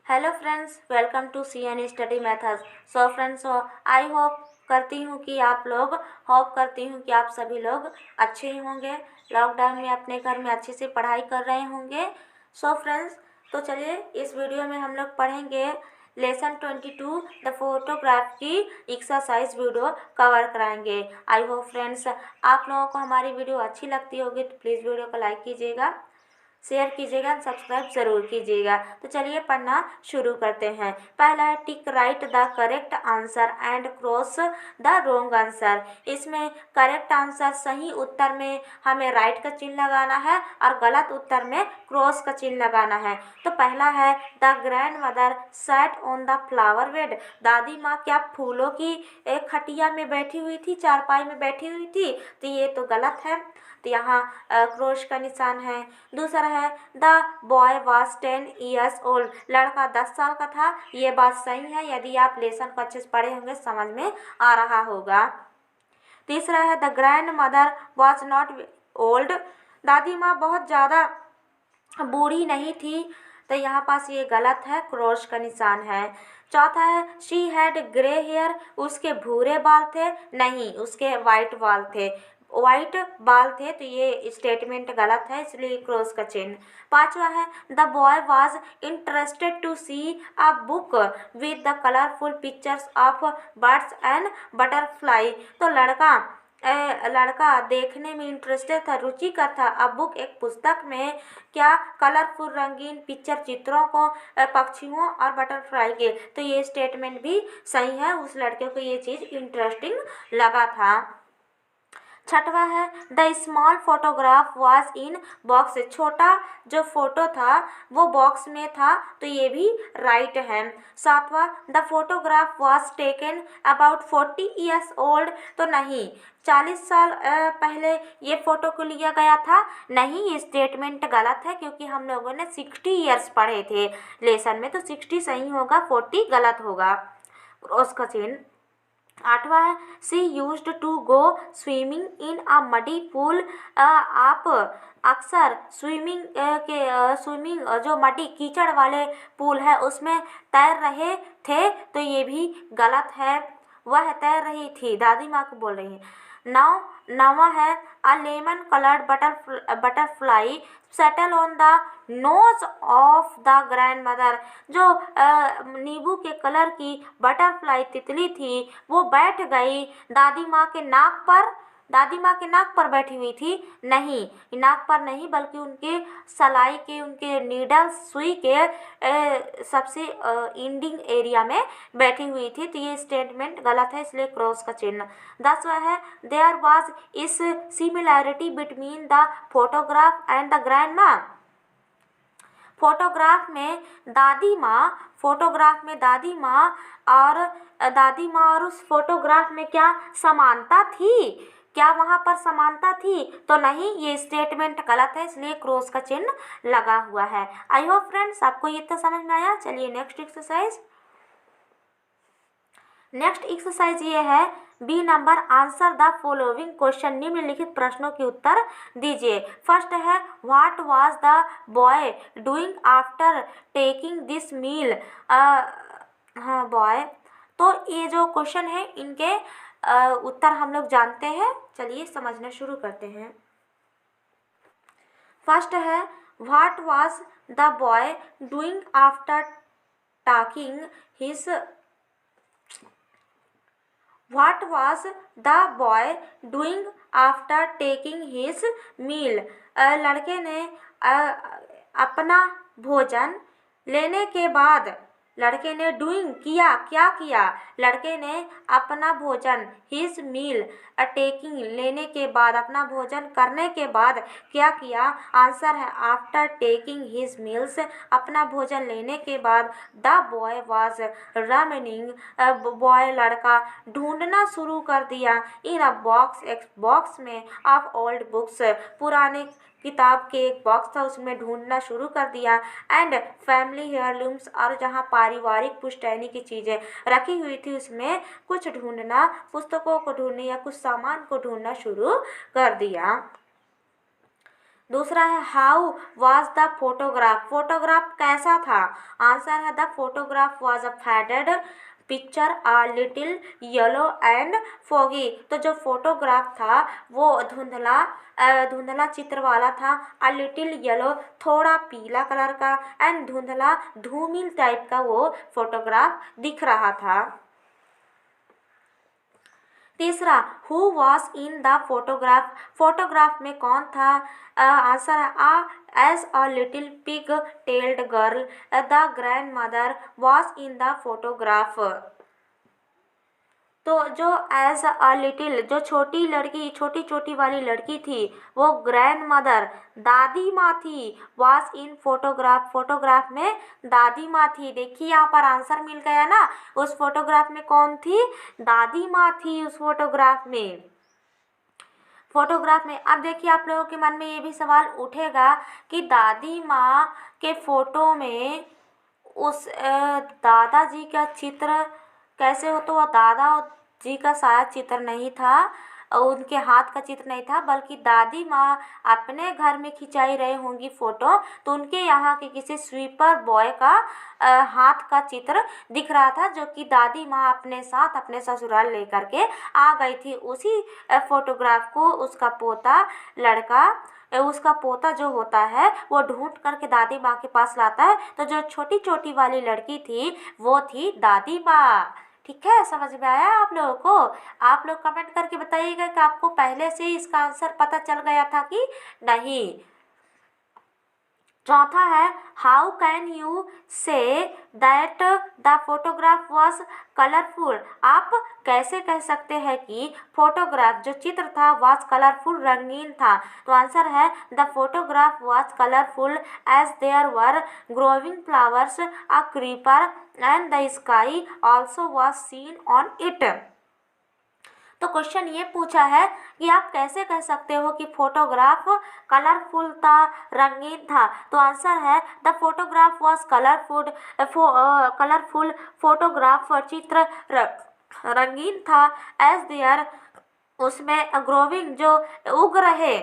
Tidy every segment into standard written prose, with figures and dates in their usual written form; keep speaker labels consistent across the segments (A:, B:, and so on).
A: Hello friends, welcome to C N study methods. So friends, I hope करती हूँ कि आप लोग आप सभी लोग अच्छे ही होंगे। लॉकडाउन में अपने घर में अच्छे से पढ़ाई कर रहे होंगे। सो फ्रेंड्स, तो चलिए इस वीडियो में हम लोग पढ़ेंगे लेसन 22 द फोटोग्राफ की एक्सरसाइज वीडियो कवर कराएंगे। आई होप फ्रेंड्स आप लोगों को हमारी वीडियो अच्छी लगती होगी, तो प्लीज़ वीडियो को लाइक कीजिएगा, शेयर कीजिएगा, सब्सक्राइब जरूर कीजिएगा। तो चलिए पढ़ना शुरू करते हैं। पहला है टिक right the correct answer and cross the wrong answer. इसमें करेक्ट आंसर सही उत्तर में हमें राइट का चिन्ह लगाना है और गलत उत्तर में क्रॉस का चिन्ह लगाना है। तो पहला है the grand mother sat on the flower bed. दादी माँ क्या फूलों की एक खटिया में बैठी हुई थी, चारपाई में बैठी हुई थी? तो ये तो गलत है, तो यहाँ क्रॉस का निशान है। दूसरा है the boy was 10 years old. लड़का 10 साल का था। ये बात सही है, यदि आप लेसन को अच्छे से पढ़े होंगे समझ में आ रहा होगा। तीसरा है the grandmother was not old. दादी माँ बहुत ज़्यादा बूढ़ी नहीं थी, तो यहाँ पास ये गलत है, क्रॉस का निशान है। चौथा है शी हैड ग्रे हेयर। उसके भूरे बाल थे? नहीं, उसके वाइट बाल थे, वाइट बाल थे, तो ये स्टेटमेंट गलत है, इसलिए क्रॉस का चिन्ह। पांचवा है the boy was interested to see a book with the colourful pictures of birds and butterfly. तो लड़का देखने में इंटरेस्टेड था, रुचिकर था। अब बुक एक पुस्तक में क्या कलरफुल रंगीन पिक्चर चित्रों को पक्षियों और बटरफ्लाई के, तो ये स्टेटमेंट भी सही है, उस लड़के को ये चीज़ इंटरेस्टिंग लगा था। छठवा है the small photograph was in box. छोटा जो फोटो था वो बॉक्स में था, तो ये भी राइट है। सातवां the photograph was taken about 40 years old. तो नहीं, 40 साल पहले ये फ़ोटो को लिया गया था? नहीं, ये स्टेटमेंट गलत है, क्योंकि हम लोगों ने 60 ईयर्स पढ़े थे लेसन में, तो 60 सही होगा, 40 गलत होगा। उसका चिन्ह। आठवां है she used to go swimming in a muddy pool. आप अक्सर स्विमिंग जो मडी कीचड़ वाले पूल है उसमें तैर रहे थे, तो ये भी गलत है। वह तैर रही थी, दादी माँ को बोल रही है। नवा है a lemon coloured butterfly settle on the nose of the grandmother. जो नींबू के कलर की बटरफ्लाई तितली थी वो बैठ गई दादी माँ के नाक पर। दादी माँ के नाक पर बैठी हुई थी? नहीं, नाक पर नहीं, बल्कि उनके सलाई के, उनके नीडल सुई के सबसे एंडिंग एरिया में बैठी हुई थी, तो ये स्टेटमेंट गलत है, इसलिए क्रॉस का चिन्ह। 10वां है देयर वाज इस similarity between the photograph and the grand माँ। फोटोग्राफ में दादी माँ और उस फोटोग्राफ में क्या समानता थी? क्या वहाँ पर समानता थी? तो नहीं, ये स्टेटमेंट गलत है, इसलिए क्रॉस का चिन्ह लगा हुआ है। आई होप फ्रेंड्स आपको ये तो समझ में आया। चलिए नेक्स्ट एक्सरसाइज ये है B number answer the following question. निम्नलिखित प्रश्नों के उत्तर दीजिए। फर्स्ट है what was the boy doing after taking this meal. हाँ बॉय, तो ये जो क्वेश्चन है इनके उत्तर हम लोग जानते हैं। चलिए समझना शुरू करते हैं। फर्स्ट है what was the boy doing after talking his What was the boy doing after taking his meal? लड़के ने अपना भोजन लेने के बाद, लड़के ने डूइंग किया, क्या किया? लड़के ने अपना भोजन हिज मील टेकिंग लेने के बाद, अपना भोजन करने के बाद क्या किया? आंसर है आफ्टर टेकिंग हिज मील्स, अपना भोजन लेने के बाद। The boy was running, boy लड़का ढूंढना शुरू कर दिया। इन अ बॉक्स, एक बॉक्स में, ऑफ ओल्ड बुक्स, पुराने किताब के एक बॉक्स था उसमें ढूंढना शुरू कर दिया। एंड फैमिली हेयरलूम्स, और जहाँ पारिवारिक पुश्तैनी की चीज़ें रखी हुई थी उसमें कुछ ढूंढना, पुस्तकों को ढूंढने या कुछ सामान को ढूंढना शुरू कर दिया। दूसरा है how was the photograph, photograph कैसा था। आंसर है the photograph was a faded picture a little yellow and foggy. तो जो फोटोग्राफ था वो धुंधला चित्र वाला था। अ लिटिल येलो थोड़ा पीला कलर का, एंड धुंधला धूमिल टाइप का वो फोटोग्राफ दिख रहा था। तीसरा who was in the photograph, photograph में कौन था। आंसर है as a little pig tailed girl the grandmother was in the photograph. तो जो एज अ लिटिल, जो छोटी लड़की, छोटी छोटी वाली लड़की थी वो ग्रैंड मदर दादी माँ थी। वॉज इन फोटोग्राफ, फोटोग्राफ में दादी माँ थी। देखिए यहाँ पर आंसर मिल गया ना। उस फोटोग्राफ में कौन थी, दादी माँ थी उस फोटोग्राफ में। फोटोग्राफ में अब देखिए आप लोगों के मन में ये भी सवाल उठेगा कि दादी माँ के फोटो में उस दादाजी का चित्र कैसे हो। तो वह दादा जी का शायद चित्र नहीं था, उनके हाथ का चित्र नहीं था, बल्कि दादी माँ अपने घर में खिंचाई रही होंगी फोटो, तो उनके यहाँ के किसी स्वीपर बॉय का हाथ का चित्र दिख रहा था, जो कि दादी माँ अपने साथ अपने ससुराल लेकर के आ गई थी। उसी फोटोग्राफ को उसका पोता लड़का, उसका पोता जो होता है वो ढूंढ करके दादी माँ के पास लाता है। तो जो छोटी छोटी वाली लड़की थी वो थी दादी माँ। ठीक है, समझ में आया आप लोगों को। आप लोग कमेंट करके बताइएगा कि आपको पहले से ही इसका आंसर पता चल गया था कि नहीं। चौथा है how can you say that the photograph was colourful, आप कैसे कह सकते हैं कि फोटोग्राफ जो चित्र था वॉज कलरफुल, रंगीन था। तो आंसर है the photograph was colourful as there were growing flowers a creeper and the sky also was seen on it. तो क्वेश्चन ये पूछा है कि आप कैसे कह सकते हो कि फोटोग्राफ कलरफुल था, रंगीन था। तो आंसर है the photograph was colourful, photograph चित्र रंगीन था एज देयर, उसमें ग्रोविंग जो उग रहे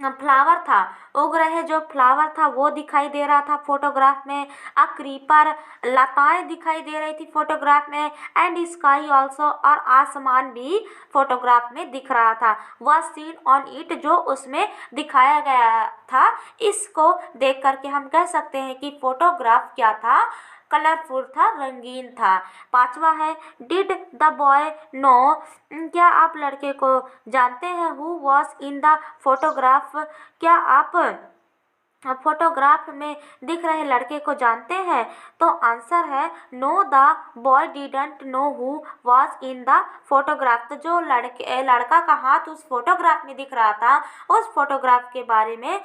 A: फ्लावर था, उग रहे जो फ्लावर था वो दिखाई दे रहा था फोटोग्राफ में। अ क्रीपर लताएं दिखाई दे रही थी फोटोग्राफ में। एंड स्काई ऑल्सो, और आसमान भी फोटोग्राफ में दिख रहा था। वह सीन ऑन इट, जो उसमें दिखाया गया था। इसको देख करके हम कह सकते हैं कि फोटोग्राफ क्या था, कलरफुल था, रंगीन था। पांचवा है डिड द बॉय नो, क्या आप लड़के को जानते हैं who was in the photograph, क्या आप फोटोग्राफ में दिख रहे लड़के को जानते हैं। तो आंसर है know the boy didn't know who was in the photograph. तो जो लड़का का हाथ उस फोटोग्राफ में दिख रहा था, उस फोटोग्राफ के बारे में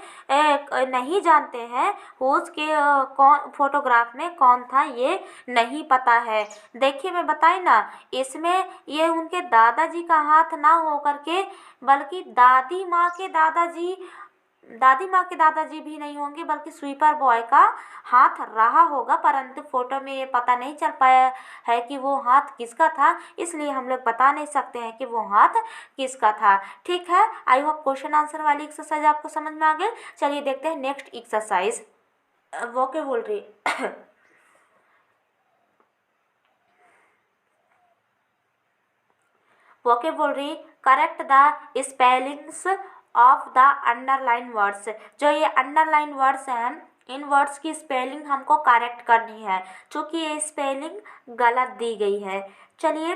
A: नहीं जानते हैं। उसके कौन फोटोग्राफ में कौन था ये नहीं पता है। देखिए मैं बताई ना, इसमें ये उनके दादाजी का हाथ ना हो करके बल्कि दादी माँ के दादाजी भी नहीं होंगे, बल्कि स्वीपर बॉय का हाथ रहा होगा। परंतु फोटो में ये पता नहीं चल पाया है कि वो हाथ किसका था, इसलिए हम लोग बता नहीं सकते हैं कि वो हाथ किसका था। ठीक है, आई होप क्वेश्चन आंसर वाली एक्सरसाइज आपको समझ में आ गई। चलिए देखते हैं next exercise. Vocabulary vocabulary correct the spellings of the underline words. जो ये अंडरलाइन वर्ड्स हैं, इन वर्ड्स की स्पेलिंग हमको करेक्ट करनी है, क्योंकि ये स्पेलिंग गलत दी गई है। चलिए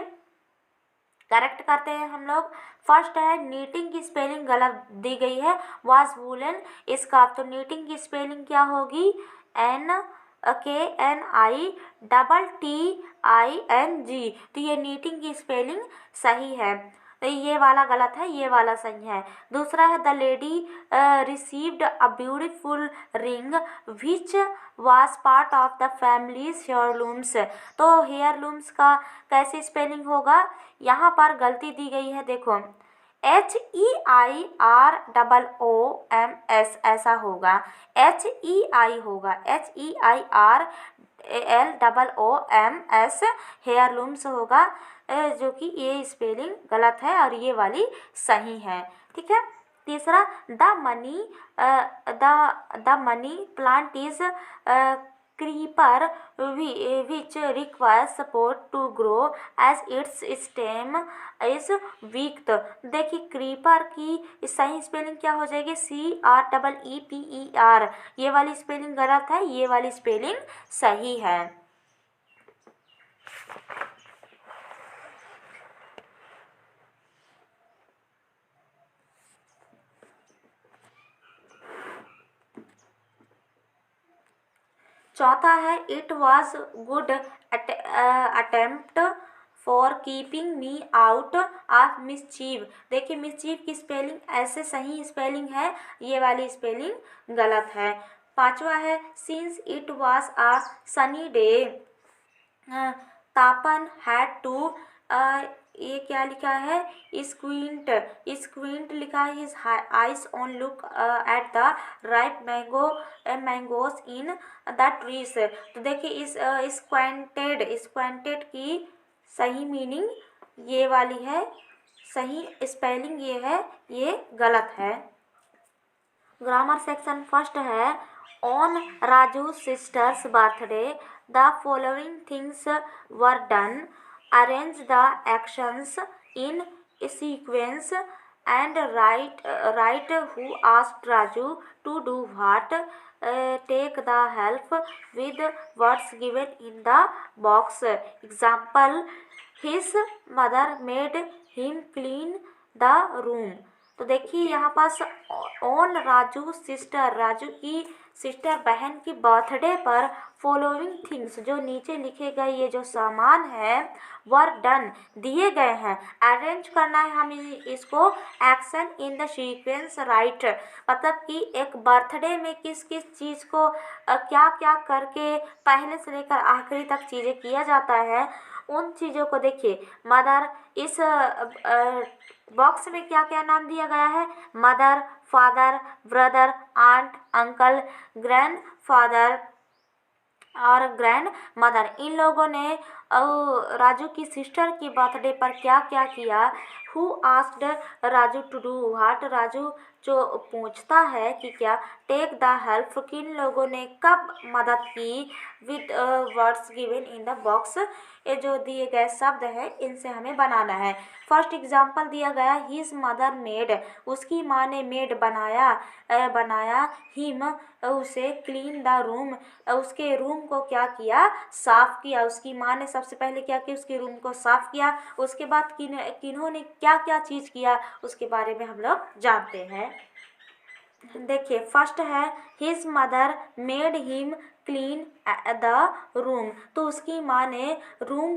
A: करेक्ट करते हैं हम लोग। फर्स्ट है नीटिंग की स्पेलिंग गलत दी गई है, वाज वूलन स्कार्फ। तो नीटिंग की स्पेलिंग क्या होगी, NKNITTING। तो ये नीटिंग की स्पेलिंग सही है, तो ये वाला गलत है, ये वाला सही है। दूसरा है the lady received a beautiful ring which was part of the families heirlooms. तो हेयरलूम्स का कैसे स्पेलिंग होगा, यहाँ पर गलती दी गई है, देखो HEIROOMS ऐसा होगा, HEI होगा, HEIRLOOMS हेयरलूम्स होगा, जो कि ये स्पेलिंग गलत है और ये वाली सही है। ठीक है, तीसरा, the money plant is creeper which requires support to grow as its stem is weak। तो देखिए क्रीपर की सही स्पेलिंग क्या हो जाएगी, CREEPER। ये वाली स्पेलिंग गलत है, ये वाली स्पेलिंग सही है। चौथा है, it was good attempt for keeping me out of mischief. देखिए मिसचीव की स्पेलिंग ऐसे सही स्पेलिंग है, ये वाली स्पेलिंग गलत है। पांचवा है, since it was a sunny day तापन हैड टू, ये क्या लिखा है, स्क्विंट लिखा है, his eyes on look at the ripe mangoes in the trees. तो देखिए इस स्क्वेंटेड की सही मीनिंग ये वाली है, सही स्पेलिंग ये है, ये गलत है। ग्रामर सेक्शन फर्स्ट है, on Raju sister's birthday the following things were done, arrange the actions in sequence and write who asked Raju to do what, take the help with words given in the box. Example, his mother made him clean the room. तो देखिए यहाँ पास on Raju sister, Raju की sister बहन की birthday पर following things, जो नीचे लिखे गए ये जो सामान है, वर डन दिए गए हैं, अरेंज करना है हमें इसको, action in the sequence right, मतलब कि एक बर्थडे में किस किस चीज़ को क्या क्या करके पहले से लेकर आखिरी तक चीज़ें किया जाता है, उन चीज़ों को देखिए। मदर, इस बॉक्स में क्या क्या नाम दिया गया है, mother, father, brother, aunt, uncle, grandfather और ग्रैंड मदर। इन लोगों ने राजू की सिस्टर की बर्थडे पर क्या क्या किया, who asked Raju to do what, Raju जो पूछता है कि क्या, टेक द हेल्प, किन लोगों ने कब मदद की, with words given in the box, ये जो दिए गए शब्द है इनसे हमें बनाना है। फर्स्ट एग्जाम्पल दिया गया, हिज मदर मेड, उसकी माँ ने मेड बनाया, हिम उसे, क्लीन द रूम, उसके रूम को क्या किया, साफ किया। उसकी माँ ने सबसे पहले क्या किया, उसके रूम को साफ किया। उसके बाद किन्होंने क्या क्या चीज़ किया उसके बारे में हम लोग जानते हैं। देखिए फर्स्ट है, his mother made him clean the room, तो उसकी माँ ने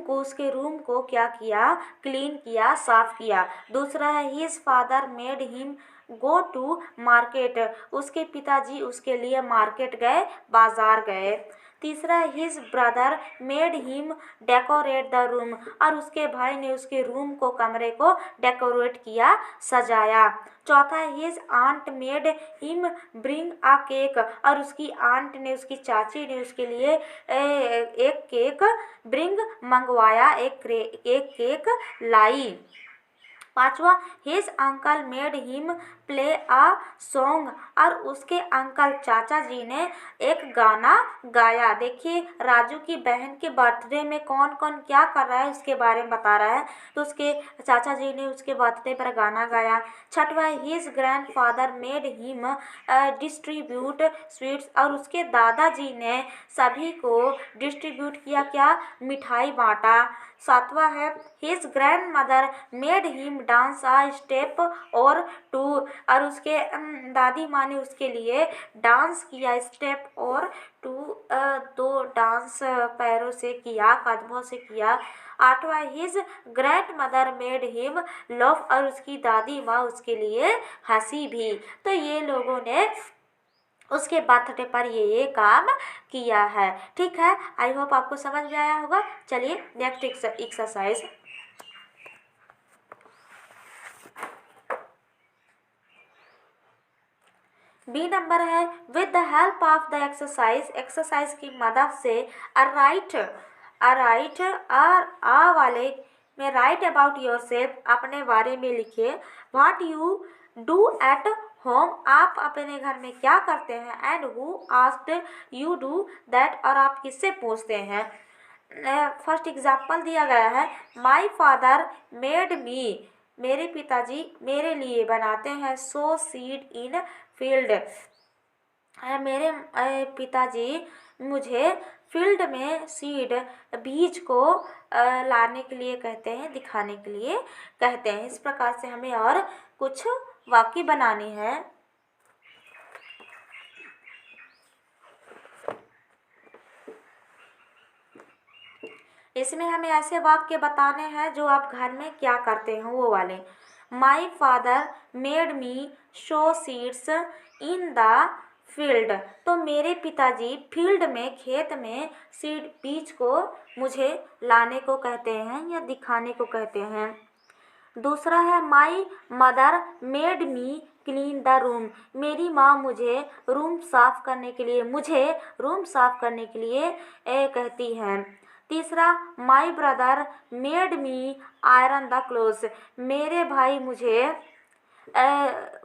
A: उसके रूम को क्या किया, क्लीन किया, साफ किया। दूसरा है, his father made him go to market, उसके पिताजी उसके लिए मार्केट गए, बाजार गए। तीसरा है, his brother made him decorate the room, और उसके भाई ने उसके रूम को, कमरे को डेकोरेट किया, सजाया। चौथा है, his aunt made him bring a cake, और उसकी आंट ने, उसकी चाची ने उसके लिए एक केक ब्रिंग मंगवाया, एक केक लाई। पांचवा, his uncle made him play a song, और उसके अंकल चाचा जी ने एक गाना गाया। देखिए राजू की बहन के बर्थडे में कौन कौन क्या कर रहा है उसके बारे में बता रहा है, तो उसके चाचा जी ने उसके बर्थडे पर गाना गाया। छठवा, his grand father made him distribute sweets, और उसके दादाजी ने सभी को डिस्ट्रीब्यूट किया, क्या, मिठाई बांटा। सातवां है, his grand mother made him dance a step और टू, और उसके दादी माँ ने उसके लिए डांस किया, स्टेप और टू, दो डांस पैरों से किया, कदमों से किया। आठवां, his grand mother made him love, और उसकी दादी माँ उसके लिए हंसी भी। तो ये लोगों ने उसके बर्थडे पर ये काम किया है। ठीक है, आई होप आपको समझ में आया होगा। चलिए नेक्स्ट एक्सरसाइज। बी नंबर है, with the help of the exercise की मदद से राइट वाले में राइट अबाउट योर सेल्फ, अपने बारे में लिखिए। What you do at home, आप अपने घर में क्या करते हैं। And who asked you do that, और आप किससे पूछते हैं। फर्स्ट एग्जाम्पल दिया गया है, माई फादर मेड मी, मेरे पिताजी मेरे लिए बनाते हैं, सो सीड इन फील्ड, मेरे पिताजी मुझे फील्ड में सीड, बीज को लाने के लिए कहते हैं, दिखाने के लिए कहते हैं। इस प्रकार से हमें और कुछ वाक्य बनाने हैं। इसमें हमें ऐसे वाक्य बताने हैं जो आप घर में क्या करते हो वो वाले। My father made me show seeds in the field, तो मेरे पिताजी फील्ड में, खेत में सीड, बीज को मुझे लाने को कहते हैं या दिखाने को कहते हैं। दूसरा है, my mother made me clean the room, मेरी माँ मुझे रूम साफ करने के लिए, कहती हैं। तीसरा, my brother made me iron the clothes, मेरे भाई मुझे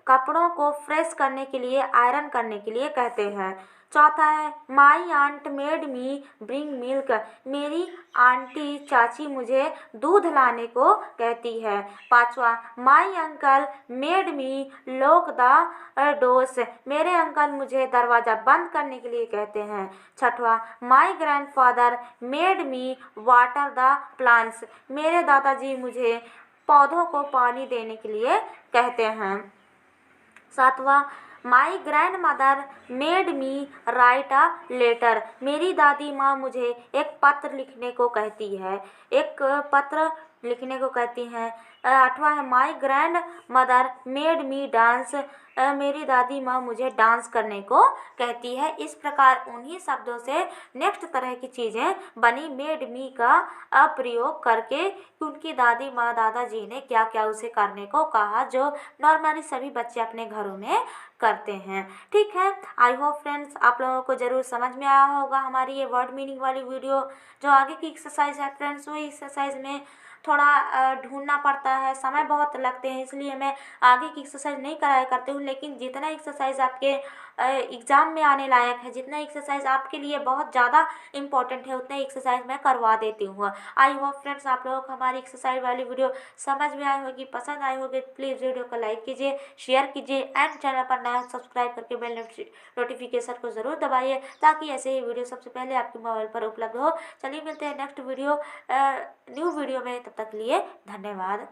A: कपड़ों को फ्रेश करने के लिए, आयरन करने के लिए कहते हैं। चौथा है, my aunt made me bring milk, मेरी आंटी, चाची मुझे दूध लाने को कहती है। पांचवा, my uncle made me lock the doors, मेरे अंकल मुझे दरवाज़ा बंद करने के लिए कहते हैं। छठवा, my grandfather made me water the plants, मेरे दादाजी मुझे पौधों को पानी देने के लिए कहते हैं। सातवां, my grandmother made me write a letter, मेरी दादी माँ मुझे एक पत्र लिखने को कहती है, आठवां है, माई ग्रैंड मदर मेड मी डांस, मेरी दादी माँ मुझे डांस करने को कहती है। इस प्रकार उन्हीं शब्दों से नेक्स्ट तरह की चीज़ें बनी मेड मी का प्रयोग करके, उनकी दादी माँ, दादाजी ने क्या क्या उसे करने को कहा, जो नॉर्मली सभी बच्चे अपने घरों में करते हैं। ठीक है, आई होप फ्रेंड्स आप लोगों को ज़रूर समझ में आया होगा हमारी ये वर्ड मीनिंग वाली वीडियो। जो आगे की एक्सरसाइज है फ्रेंड्स, वो एक्सरसाइज में थोड़ा ढूंढना पड़ता है, समय बहुत लगते हैं, इसलिए मैं आगे की एक्सरसाइज नहीं कराया करती हूँ। लेकिन जितना एक्सरसाइज आपके एग्ज़ाम में आने लायक है, जितना एक्सरसाइज आपके लिए बहुत ज़्यादा इंपॉर्टेंट है, उतना एक्सरसाइज मैं करवा देती हूँ। आई होप फ्रेंड्स आप लोगों को हमारी एक्सरसाइज वाली वीडियो समझ में आई होगी, पसंद आई होगी। प्लीज़ वीडियो को लाइक कीजिए, शेयर कीजिए एंड चैनल पर नया सब्सक्राइब करके बेल नोटिफिकेशन को ज़रूर दबाइए, ताकि ऐसे ही वीडियो सबसे पहले आपके मोबाइल पर उपलब्ध हो। चलिए मिलते हैं नेक्स्ट वीडियो न्यू वीडियो में, तब तक लिए धन्यवाद।